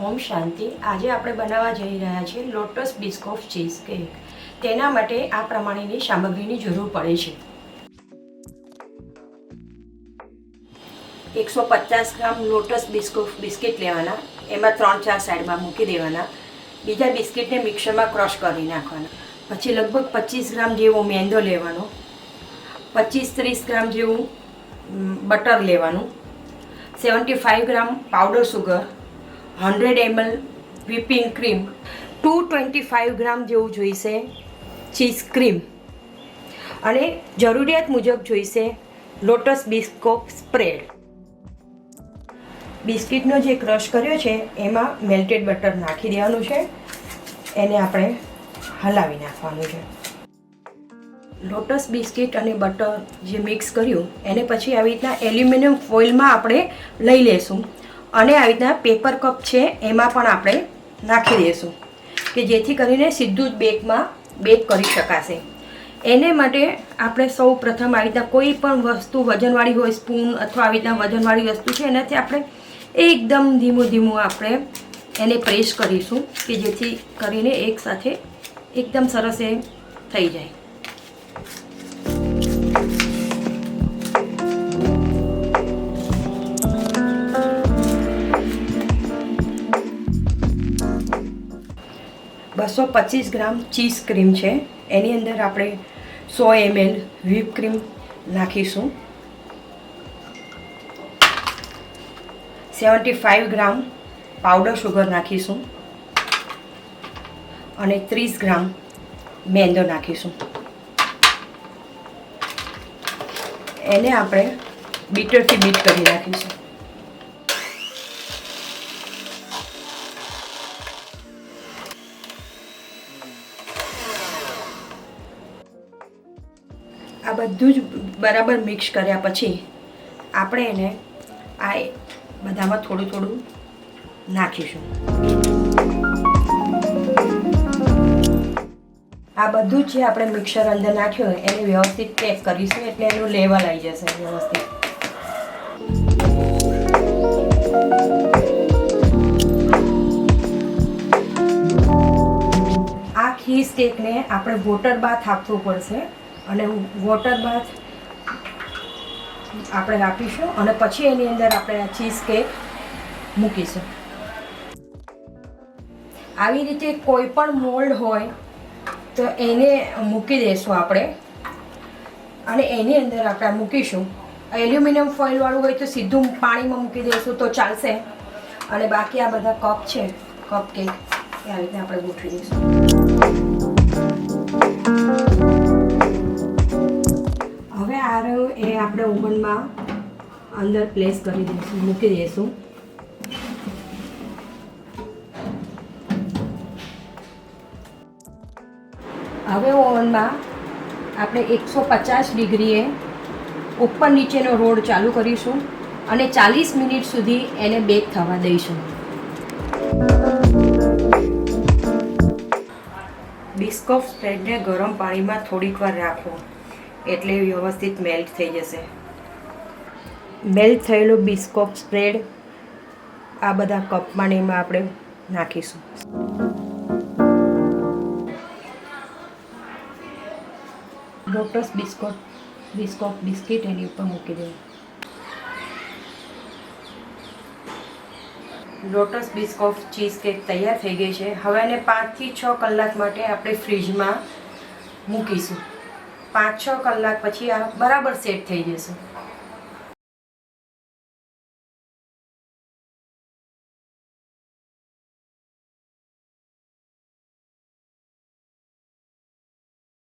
ઓમ શાંતિ. આજે આપણે બનાવવા જઈ રહ્યા છીએ લોટસ બિસ્કોફ ચીઝ કેક. તેના માટે આ પ્રમાણેની સામગ્રીની જરૂર પડે છે. 150 ગ્રામ લોટસ બિસ્કોફ બિસ્કિટ લેવાના, એમાં 3-4 સાઈડમાં મૂકી દેવાના. બીજા બિસ્કિટને મિક્સરમાં ક્રશ કરી નાખવાના. પછી લગભગ 25 ગ્રામ જેવો મેંદો લેવાનો, 25-30 ગ્રામ જેવું બટર લેવાનું, 75 ગ્રામ powder sugar, 100 ml whipping cream, 225 ગ્રામ જેવું જોઈશે ચીઝ ક્રીમ અને જરૂરિયાત મુજબ જોઈશે લોટસ બિસ્કોફ સ્પ્રેડ. બિસ્કિટનો જે ક્રશ કર્યો છે એમાં મેલ્ટેડ બટર નાખી દેવાનું છે. એને આપણે હલાવી નાખવાનું છે. લોટસ બિસ્કિટ અને બટર જે મિક્સ કર્યું એને પછી આવી રીતના એલ્યુમિનિયમ ફોઇલમાં આપણે લઈ લેશું અને આવી રીતના પેપર કપ છે એમાં પણ આપણે નાખી દઈશું કે જેથી કરીને સીધું જ બેક કરી શકાશે. એને માટે આપણે સૌ પ્રથમ આવી રીતના કોઈ પણ વસ્તુ વજનવાળી હોય, સ્પૂન અથવા આવી રીતના વજનવાળી વસ્તુ છે એનાથી આપણે એકદમ ધીમું આપણે એને પ્રેસ કરીશું કે જેથી કરીને એકસાથે એકદમ સરસ એ થઈ જાય. $225 ગ્રામ ચીઝ ક્રીમ છે. એની અંદર આપણે 100 ml વ્હીપ ક્રીમ નાખીશું, 75 ગ્રામ પાવડર સુગર નાખીશું અને 30 ગ્રામ મેંદો નાખીશું. એને આપણે બીટરથી બીટ કરી નાખીશું. આ બધું જ બરાબર મિક્સ કર્યા પછી આપણે એને આ બધામાં થોડું નાખીશું. આ બધું જ જે આપણે મિક્સર અંદર નાખ્યું એને વ્યવસ્થિત પેક કરીશું એટલે એનું લેવલ આવી જશે વ્યવસ્થિત. આ ખીસ કેકને આપણે વોટર બાથ આપવું પડશે અને વોટર બાથ આપણે આપીશું અને પછી એની અંદર આપણે આ ચીઝ કેક મૂકીશું. આવી રીતે કોઈ પણ મોલ્ડ હોય તો એને મૂકી દઈશું આપણે અને એની અંદર આપણે મૂકીશું. એલ્યુમિનિયમ ફોઇલવાળું હોય તો સીધું પાણીમાં મૂકી દઈશું તો ચાલશે અને બાકી આ બધા કપ છે, કપ કેક એ આવી રીતે આપણે ગોઠવી દઈશું. હવે આ રહ્યું એ આપણે ઓવનમાં અંદર પ્લેસ કરી દઈશું, મૂકી દઈશું. હવે ઓવનમાં આપણે 150 ડિગ્રીએ ઉપર નીચેનો રોડ ચાલુ કરીશું અને 40 મિનિટ સુધી એને બેક થવા દઈશું. બિસ્કોફ સ્પ્રેડને ગરમ પાણીમાં થોડીક વાર રાખો એટલે વ્યવસ્થિત મેલ્ટ થઈ જશે. મેલ્ટ થયેલો બિસ્કોફ સ્પ્રેડ આ બધા કપમાં ને એમાં આપણે નાખીશું. લોટસ બિસ્કોફ બિસ્કિટ એની ઉપર મૂકી દેવું. લોટસ બિસ્કોફ ચીઝ કેક તૈયાર થઈ ગઈ છે. હવે એને 5 થી 6 કલાક માટે આપણે ફ્રીજમાં મૂકીશું. 5-6 કલાક પછી આ બરાબર સેટ થઈ જશે.